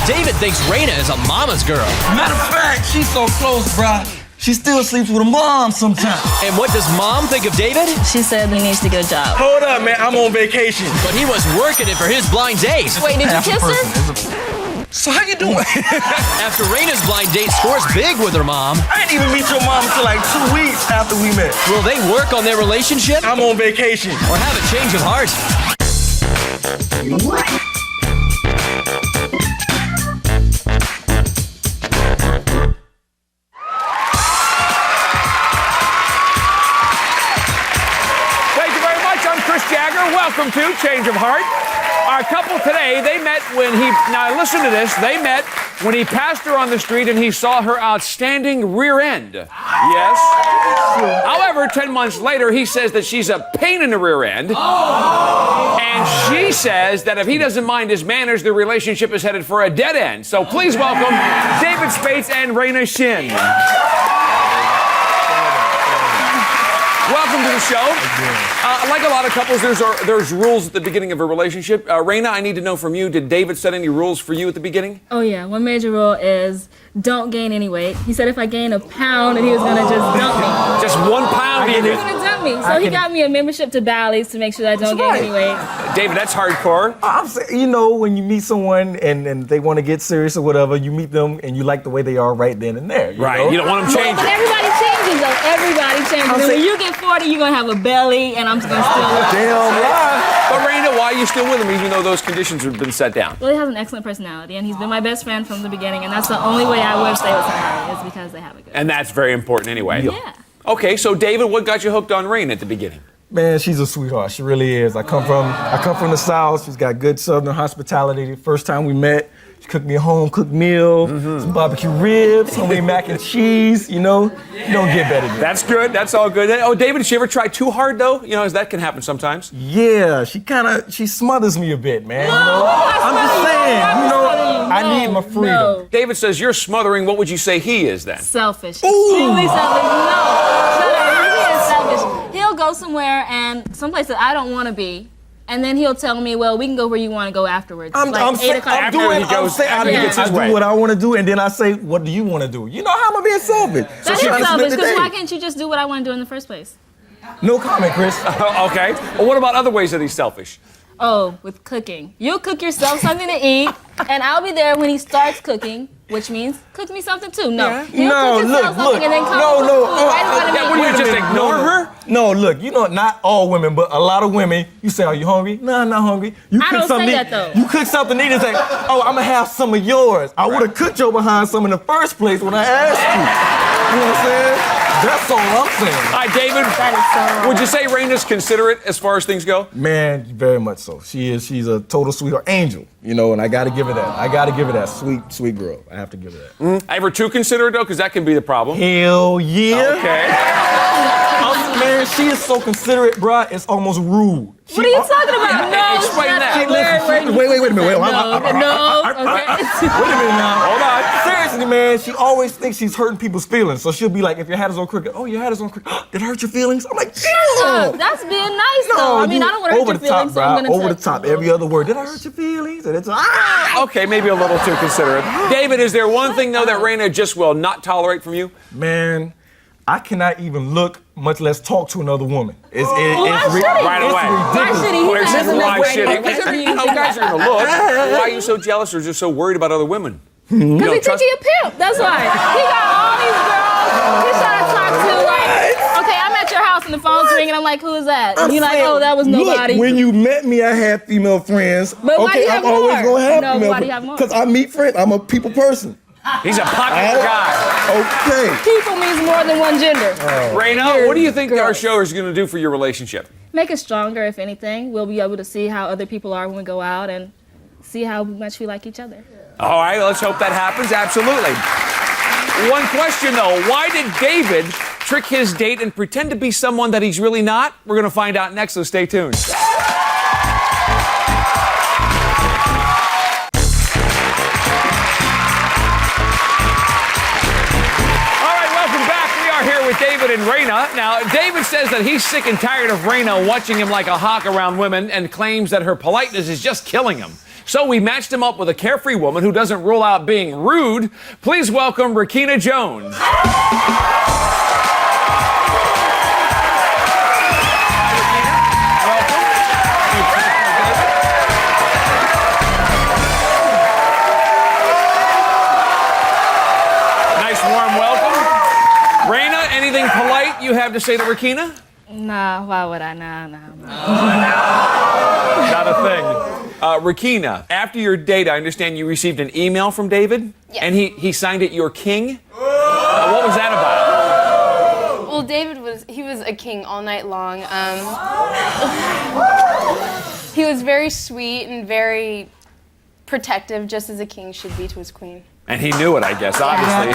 David thinks Reyna is a mama's girl. Matter of fact, she's so close, bruh. She still sleeps with her mom sometimes. And what does mom think of David? She said he needs to get a job. Hold up, man. I'm on vacation. But he was working it for his blind date. Wait, did you kiss her? So how you doing? After Reyna's blind date scores big with her mom, I didn't even meet your mom until like 2 weeks after we met. will they work on their relationship I'm on vacation. or have a change of heart? Welcome to Change of Heart. Our couple today, they met when now listen to this, they met when he passed her on the street and he saw her outstanding rear end. Yes. However, 10 months later, he says that she's a pain in the rear end. And she says that if he doesn't mind his manners, the relationship is headed for a dead end. So please welcome David Spates and Raina Shin. Welcome to the show. Like a lot of couples, there's rules at the beginning of a relationship. Raina, I need to know from you, did David set any rules for you at the beginning? Oh yeah, one major rule is don't gain any weight. He said if I gain a pound, he was gonna just dump me. Just 1 pound? He was gonna dump me. So he got me a membership to Bally's to make sure that I don't gain any weight. David, that's hardcore. I'm saying, you know, when you meet someone and they want to get serious or whatever, you meet them and you like the way they are right then and there. You know? You don't want them changing. But everybody changes though. Everybody changes. And when you get 40, you're gonna have a belly, and I'm just gonna still. Damn lie. But Raina, why are you still with him even though those conditions have been set down? Well, he has an excellent personality, and he's been my best friend from the beginning, and that's the only way I would stay with somebody is because they have a good. And that's very important anyway. Yeah. Okay, so David, what got you hooked on Raina at the beginning? Man, she's a sweetheart. She really is. I come from the South. She's got good Southern hospitality. The first time we met, she cooked me a home-cooked meal, some barbecue ribs, homemade mac and cheese. You know, you don't get better than that. That's good. That's all good. Oh, David, did she ever try too hard though? You know, as that can happen sometimes. Yeah, she smothers me a bit, man. You know? I'm just saying, you know, I need my freedom. No. David says you're smothering. What would you say he is then? Selfish. Ooh. Extremely selfish. No. Shut up. He is selfish. He'll go somewhere and someplace that I don't want to be, and then he'll tell me, well, we can go where you want to go afterwards. I do what I want to do, and then I say, what do you want to do? You know how I'm being selfish. That is selfish, because why can't you just do what I want to do in the first place? No comment, Chris. Okay. Well, what about other ways that he's selfish? Oh, with cooking. You'll cook yourself something to eat, and I'll be there when he starts cooking, which means cook me something too. No. He'll cook himself something and then come with food right in front of me. Would you just ignore her? No, look, you know, not all women, but a lot of women, you say, are you hungry? No, I'm not hungry. You I don't say that, though. You cook something to eat and say, oh, I'm going to have some of yours. I would have cooked your behind some in the first place when I asked you. You know what I'm saying? That's all I'm saying. All right, David, That is so wrong. would you say Raina's considerate as far as things go? Man, very much so. She's a total sweetheart. Angel, you know, and I got to give her that. I got to give her that. Sweet girl. I have to give her that. Ever too considerate though? Because that can be the problem. Hell yeah. Okay. Man, she is so considerate, bruh. It's almost rude. What are you talking about? No, explain shut that. up. Wait a minute. No, okay. Wait a minute now. Hold on. Seriously, man, she always thinks she's hurting people's feelings. So she'll be like, if your hat is on crooked, oh, your hat is on crooked. Did it hurt your feelings? I'm like, yeah. That's being nice, though. I mean, I don't want to hurt your feelings, so I'm going to over the top. Every other word. Did I hurt your feelings? And it's Okay, maybe a little too considerate. David, is there one thing though that Raina just will not tolerate from you? Man, I cannot even look, much less talk to another woman. It's Right away. Why should he? Because you guys are gonna look. Why are you so jealous or just so worried about other women? Because he think he a pimp. That's why. He got all these girls he's trying to talk to. Like, okay, I'm at your house and the phone's ringing. I'm like, who is that? And you're like, oh, that was nobody. Look, when you met me, I had female friends. But why do you have I'm always more? gonna have No, female why do you friends. have more? Because I meet friends. I'm a people person. He's a popular guy. Okay. People means more than one gender. Raina, what do you think our show is going to do for your relationship? Make it stronger, if anything. We'll be able to see how other people are when we go out and see how much we like each other. All right, let's hope that happens. Absolutely. One question, though. Why did David trick his date and pretend to be someone that he's really not? We're going to find out next, so stay tuned. With David and Raina. Now, David says that he's sick and tired of Raina watching him like a hawk around women and claims that her politeness is just killing him. So we matched him up with a carefree woman who doesn't rule out being rude. Please welcome Rakina Jones. Anything polite you have to say to Rakina? Nah, why would I? Nah. Not a thing. Rakina, after your date, I understand you received an email from David? Yes. And he signed it your king? What was that about? Well, David was a king all night long. He was very sweet and very protective, just as a king should be to his queen. And he knew it, I guess, obviously.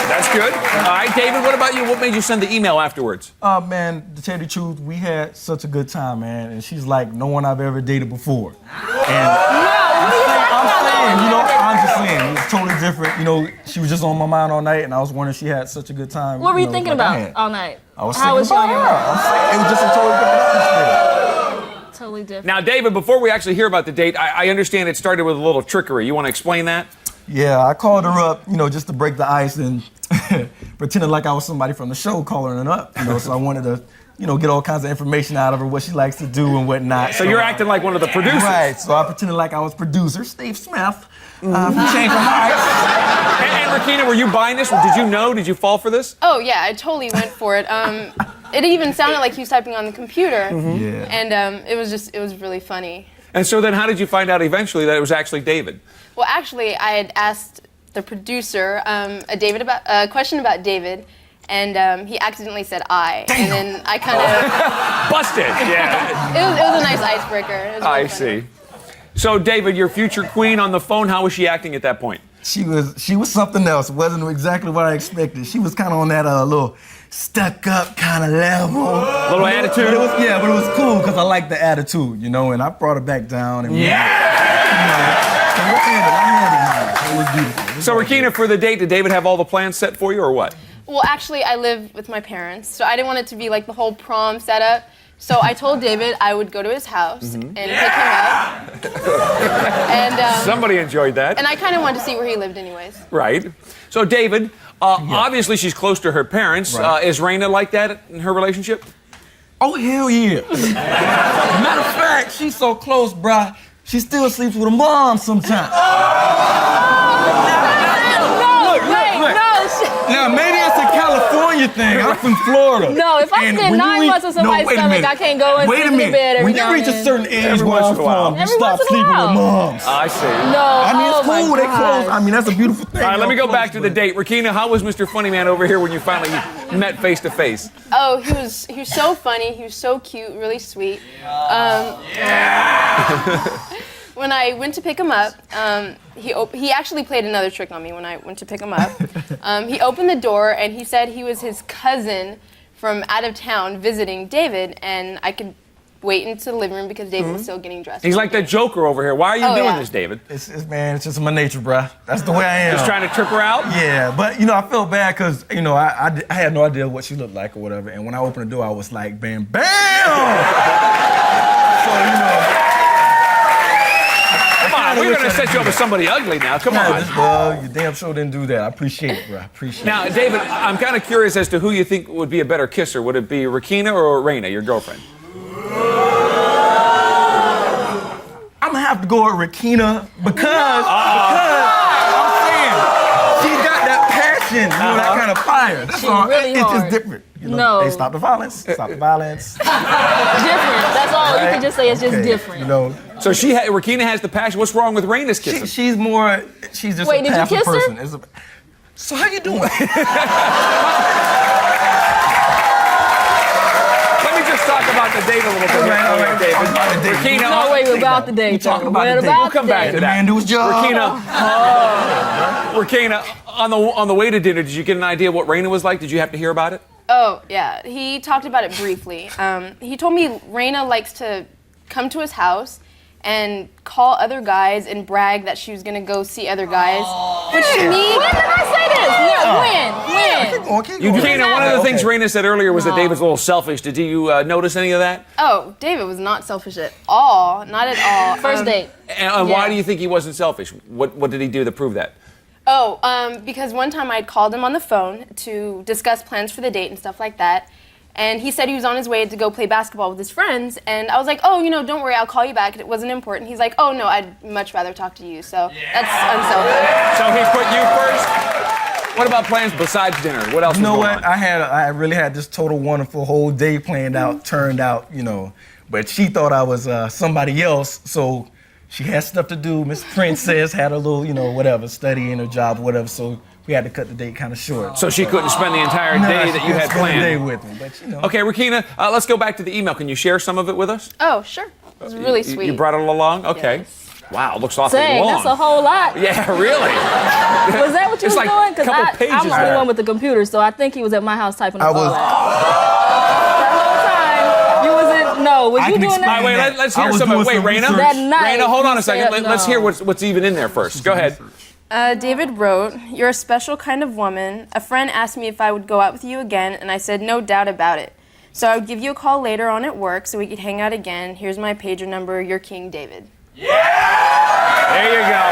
That's good. All right, David, what about you? What made you send the email afterwards? Man, to tell you the truth, we had such a good time, man. And she's like no one I've ever dated before. And I'm just saying, it was totally different. You know, she was just on my mind all night, and I was wondering if she had such a good time. What were you thinking about all night? I was How was she on your mind? It was just a totally different atmosphere. Totally different. Now, David, before we actually hear about the date, I understand it started with a little trickery. You want to explain that? Yeah, I called her up, just to break the ice and pretended like I was somebody from the show calling her up, so I wanted to, get all kinds of information out of her, what she likes to do and whatnot. So you're acting like one of the producers. Right, so I pretended like I was producer, Steve Smith, from Change of Hearts. And Rakina, were you buying this? Did you know? Did you fall for this? Oh, yeah, I totally went for it. It even sounded like he was typing on the computer. Yeah. And it was really funny. And so then how did you find out eventually that it was actually David? Well, actually, I had asked the producer a question about David, and he accidentally said I. Damn. And then I kind of... Busted, yeah. It was a nice icebreaker. It was really funny. See. So, David, your future queen on the phone, how was she acting at that point? She was something else. It wasn't exactly what I expected. She was kind of on that little stuck-up kind of level. Little attitude? But it was cool because I liked the attitude, and I brought her back down. And it was beautiful. So, Rakina, for the date, did David have all the plans set for you or what? Well, actually, I live with my parents, so I didn't want it to be like the whole prom setup. So I told David I would go to his house and pick him up. And somebody enjoyed that. And I kind of wanted to see where he lived anyways. Right. So, David, obviously she's close to her parents. Right. Is Reyna like that in her relationship? Oh, hell yeah. Matter of fact, she's so close, bruh, she still sleeps with her mom sometimes. Now, maybe it's a California thing. I'm from Florida. No, if I spend 9 months on somebody's stomach, I can't go and sleep in the bed every now and then. When you reach a certain age where I'm from, you stop sleeping with moms. I see. No, I mean, it's cool. They close. I mean, that's a beautiful thing. All right, let me go back to the date. Rakina, how was Mr. Funny Man over here when you finally met face to face? Oh, he was so funny. He was so cute, really sweet. When I went to pick him up, he actually played another trick on me when I went to pick him up. He opened the door and he said he was his cousin from out of town visiting David, and I could wait into the living room because David was still getting dressed. He's like that Joker over here. Why are you doing this, David? It's just my nature, bruh. That's the way I am. Just trying to trip her out? Yeah, but I felt bad because I had no idea what she looked like or whatever, and when I opened the door, I was like, bam, bam. So we're going to set you up with somebody ugly now. Come on. Well, you damn sure didn't do that. I appreciate it, bro. I appreciate it. Now, David, I'm kind of curious as to who you think would be a better kisser. Would it be Rakina or Raina, your girlfriend? I'm going to have to go with Rakina because I'm saying she's got that passion, that kind of fire. That's all. Really it's hard. just different. No. Hey, stop the violence. Stop the violence. Different. That's all you can just say. It's just different. So Rakina has the passion. What's wrong with Raina's kissing? She's just Wait, a did you passive kiss her? person. So how you doing? Let me just talk about the date a little bit. All right, David. Rakina, No, wait, we're about the date. We talking about the date. We'll come back to that. Man, do his job. Rakina, on the way to dinner, did you get an idea what Raina was like? Did you have to hear about it? Oh, yeah. He talked about it briefly. He told me Reyna likes to come to his house and call other guys and brag that she was going to go see other guys. Which to me... When did I say this? No, When? Eugenia, one of the things Reyna said earlier was that David's a little selfish. Did you notice any of that? Oh, David was not selfish at all. Not at all. First date. And why do you think he wasn't selfish? What did he do to prove that? Because one time I'd called him on the phone to discuss plans for the date and stuff like that. And he said he was on his way to go play basketball with his friends. And I was like, oh, don't worry, I'll call you back. It wasn't important. He's like, oh, no, I'd much rather talk to you. So that's unselfish. So he put you first? What about plans besides dinner? What else was going on? I really had this total wonderful whole day planned out, turned out, But she thought I was somebody else, so she had stuff to do. Miss Princess had a little, whatever, studying or job, whatever, so we had to cut the date kind of short. So she couldn't spend the entire day that you had planned? Day with me, but Okay, Rakina, let's go back to the email. Can you share some of it with us? Oh, sure. It was really sweet. You brought it along? Okay. Yes. Wow, it looks awfully Dang, long. that's a whole lot. Yeah, really. Was that what you It's was like doing? a couple Because pages I'm the only there. one with the computer, so I think he was at my house typing up I was- all that. That whole time, you wasn't. No, was I you can doing explain that? Wait, that. let's I hear was some of it. doing Wait, some Reyna? research. That night, Reyna, hold on you a second. said Let's no. hear what's even in there first. Go ahead. David wrote, "You're a special kind of woman. A friend asked me if I would go out with you again, and I said no doubt about it. So I would give you a call later on at work so we could hang out again. Here's my pager number. You're King David." There you go.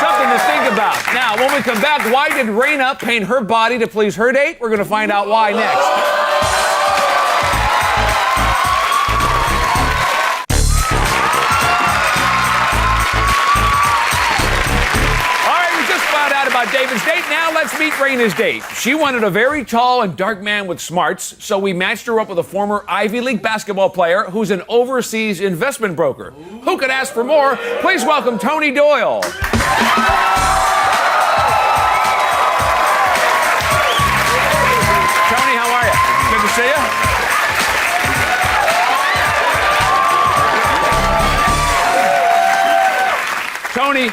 Something to think about. Now, when we come back, why did Reyna paint her body to please her date? We're going to find out why next. About David's date. Now let's meet Reyna's date. She wanted a very tall and dark man with smarts, so we matched her up with a former Ivy League basketball player who's an overseas investment broker. Who could ask for more? Please welcome Tony Doyle. Tony, how are you? Good to see you. Tony,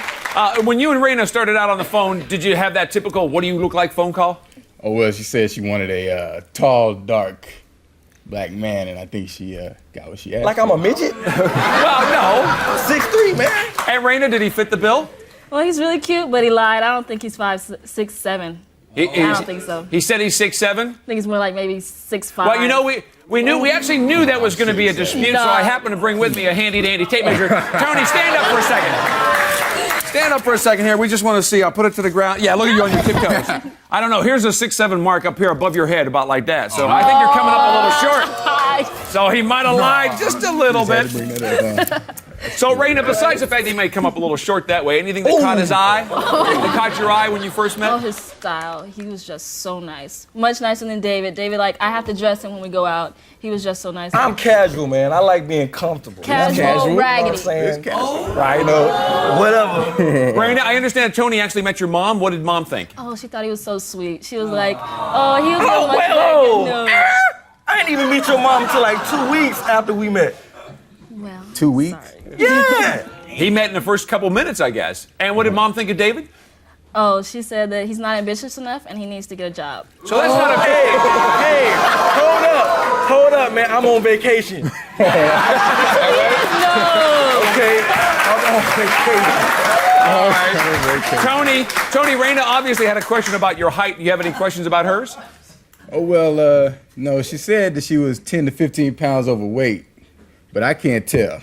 when you and Reyna started out on the phone, did you have that typical "what do you look like" phone call? Oh, well, she said she wanted a tall, dark black man, and I think she got what she asked Like I'm a midget? Well, no. 6'3", man. And Reyna, did he fit the bill? Well, he's really cute, but he lied. I don't think he's 5'6'7". I don't think so. He said he's 6'7"? I think he's more like maybe 6'5". Well, we actually knew that was going to be a dispute, so I happened to bring with me a handy-dandy tape measure. Tony, stand up for a second. Stand up for a second here. We just want to see. I'll put it to the ground. Yeah, look at you on your tiptoes. I don't know. Here's a 6'7" mark up here above your head, about like that. So I think you're coming up a little short. So he might have lied just a little bit. So, Reyna, besides the fact that he may come up a little short that way, anything that caught his eye? That caught your eye when you first met? Oh, his style. He was just so nice. Much nicer than David. David, I have to dress him when we go out. He was just so nice. I'm casual, man. I like being comfortable. Casual, raggedy. You know what I'm saying? Right, whatever. Reyna, I understand Tony actually met your mom. What did Mom think? Oh, she thought he was so sweet. She was like, oh, he was so much whoa. no. I didn't even meet your mom until like 2 weeks after we met. Well, 2 weeks? sorry. Yeah. He met in the first couple minutes, I guess. And what did Mom think of David? Oh, she said that he's not ambitious enough and he needs to get a job. So that's not a Hey, hold up, man. I'm on vacation. No. Okay, I'm on vacation. Tony, Reyna obviously had a question about your height. Do you have any questions about hers? Oh, well, no, she said that she was 10 to 15 pounds overweight, but I can't tell.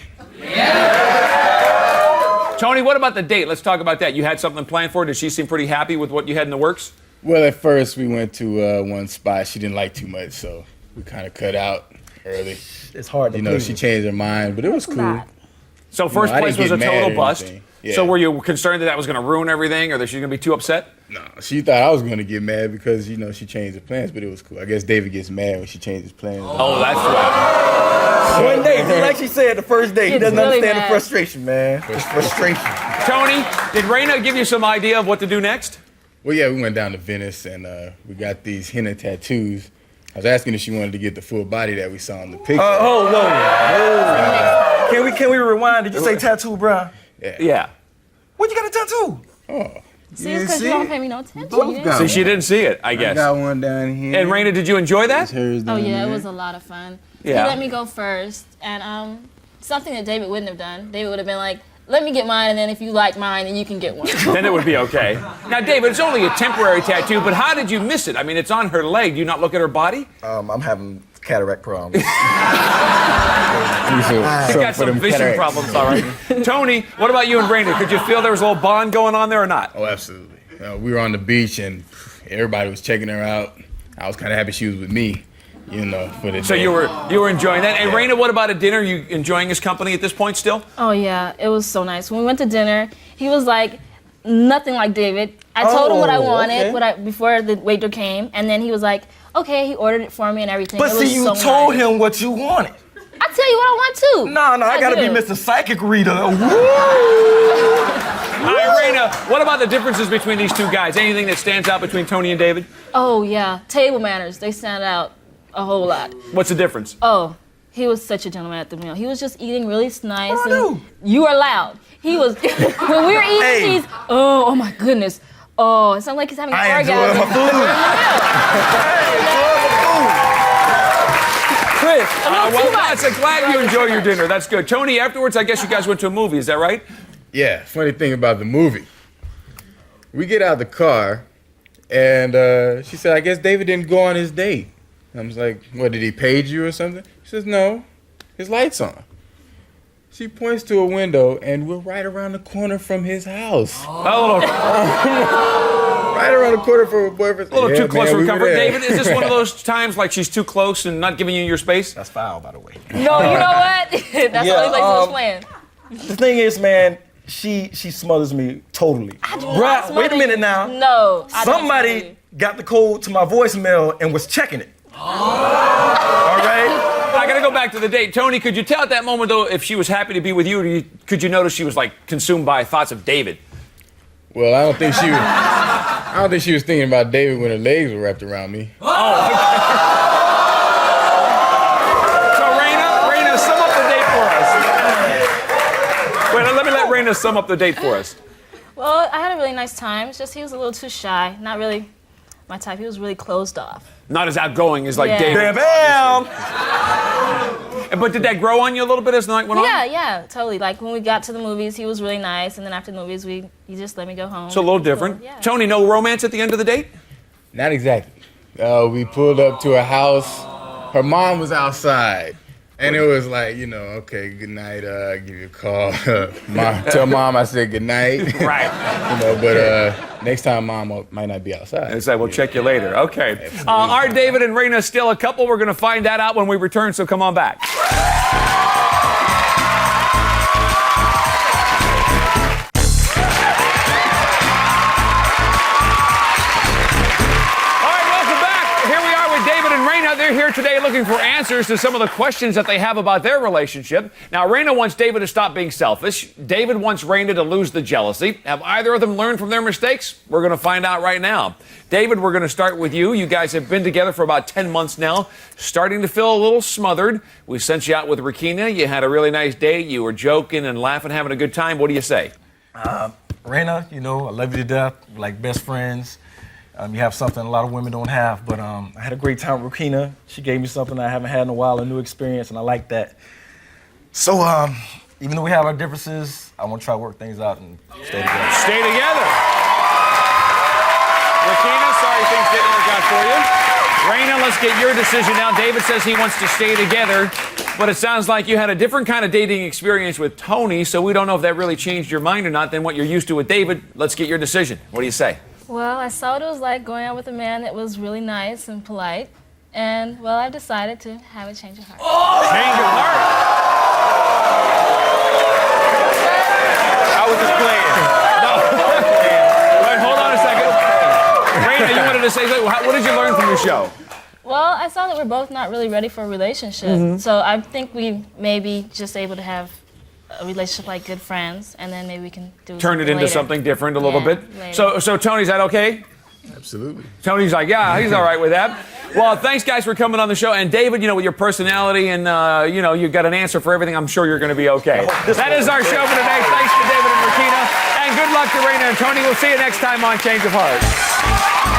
Tony, what about the date? Let's talk about that. You had something planned for her. Did she seem pretty happy with what you had in the works? Well, at first we went to one spot she didn't like too much, so we kind of cut out early. It's hard to You know, please. she changed her mind, but it was cool. Not. So first I place didn't was a get mad total or bust. anything. Yeah. So were you concerned that that was going to ruin everything or that she's going to be too upset? No, she thought I was going to get mad because, you know, she changed her plans, but it was cool. I guess David gets mad when she changes plans. Oh, that's right. One day, just like she said, the first day, he It's doesn't really understand mad. the frustration, man. It's frustration. Tony, did Reyna give you some idea of what to do next? Well, yeah, we went down to Venice and we got these henna tattoos. I was asking if she wanted to get the full body that we saw in the picture. Whoa. Can we rewind? Did you say tattoo, bro? Yeah. Where'd you get a tattoo? See, it's because you don't pay me no attention. Both You didn't- got See, she didn't see it, I I guess. got one down here. And Reyna, did you enjoy that? Hers Oh down yeah, it there. was a lot of fun. Yeah. He let me go first, and something that David wouldn't have done. David would have been like, let me get mine, and then if you like mine, then you can get one. Then it would be okay. Now, David, it's only a temporary tattoo, but how did you miss it? I mean, it's on her leg. Do you not look at her body? I'm having cataract problems. You got some vision problems, all right. Tony, what about you and Reyna? Could you feel there was a little bond going on there or not? Oh, absolutely. We were on the beach and everybody was checking her out. I was kind of happy she was with me, for the So day. you were enjoying that. And Reyna, what about a dinner? You enjoying his company at this point still? Oh yeah, it was so nice. When we went to dinner, he was like nothing like David. I told him what I wanted before the waiter came, and then he was like, okay, he ordered it for me and everything. But it was see, you so told nice. him what you wanted. I tell you what I want too. No, I gotta do. be Mr. Psychic Reader. All right, Reyna, what about the differences between these two guys? Anything that stands out between Tony and David? Oh yeah, table manners. They stand out a whole lot. What's the difference? Oh, he was such a gentleman at the meal. He was just eating really nice. And you were loud. He was when we were eating. He's oh my goodness. Oh, it sounds like he's having an orgasm. Chris, I'm glad you enjoy your dinner. That's good. Tony, afterwards, I guess you guys went to a movie. Is that right? Yeah, funny thing about the movie. We get out of the car, and she said, I guess David didn't go on his date. I was like, what, did he page you or something? She says, no, his light's on. She points to a window, and we're right around the corner from his house. Right around the corner from her boyfriend. A little too close for comfort. There. David, is this one of those times like she's too close and not giving you your space? That's foul, by the way. No, you know what? That's the only place he was playing. The thing is, man, she smothers me totally. Bruh, wait a minute now. No. Somebody got the code to my voicemail and was checking it. All right? I gotta go back to the date. Tony, could you tell at that moment, though, if she was happy to be with you, or could you notice she was, like, consumed by thoughts of David? Well, I don't think she was thinking about David when her legs were wrapped around me. So, Reyna, sum up the date for us. Wait, let me let Reyna sum up the date for us. Well, I had a really nice time. It's just he was a little too shy. Not really my type. He was really closed off. Not as outgoing as, like, David. Bam, bam! But did that grow on you a little bit as the night went on? Yeah, totally. Like when we got to the movies, he was really nice, and then after the movies, he just let me go home. So a little different. Yeah. Tony, no romance at the end of the date? Not exactly. We pulled up to a house. Her mom was outside. And it was like, okay, good night, give you a call. Tell mom I said good night. Right. But next time mom might not be outside. I said, we'll check you later. Okay. Are David and Reyna still a couple? We're going to find that out when we return, so come on back. They're here today looking for answers to some of the questions that they have about their relationship. Now, Reyna wants David to stop being selfish. David wants Reyna to lose the jealousy. Have either of them learned from their mistakes? We're going to find out right now. David, we're going to start with you. You guys have been together for about 10 months now, starting to feel a little smothered. We sent you out with Rakina. You had a really nice date. You were joking and laughing, having a good time. What do you say? Reyna, I love you to death. We're like best friends. You have something a lot of women don't have, but I had a great time with Rakina. She gave me something I haven't had in a while, a new experience, and I like that. So, even though we have our differences, I want to try to work things out and stay together. Stay together. Rakina, sorry things didn't work out for you. Reyna, let's get your decision now. David says he wants to stay together, but it sounds like you had a different kind of dating experience with Tony, so we don't know if that really changed your mind or not than what you're used to with David. Let's get your decision. What do you say? Well, I saw what it was like going out with a man that was really nice and polite. And, well, I've decided to have a change of heart. Change of heart? I was just playing. Wait, hold on a second. Reyna, you wanted to say, what did you learn from the show? Well, I saw that we're both not really ready for a relationship. So I think we may be just able to have a relationship like good friends, and then maybe we can turn it into something different a little bit. Later. So Tony, is that okay? Absolutely. Tony's like, yeah, he's all right with that. Well, thanks guys for coming on the show. And David, with your personality and you've got an answer for everything, I'm sure you're going to be okay. That is our show for today. Thanks to David and Rakina, and good luck to Reyna and Tony. We'll see you next time on Change of Heart.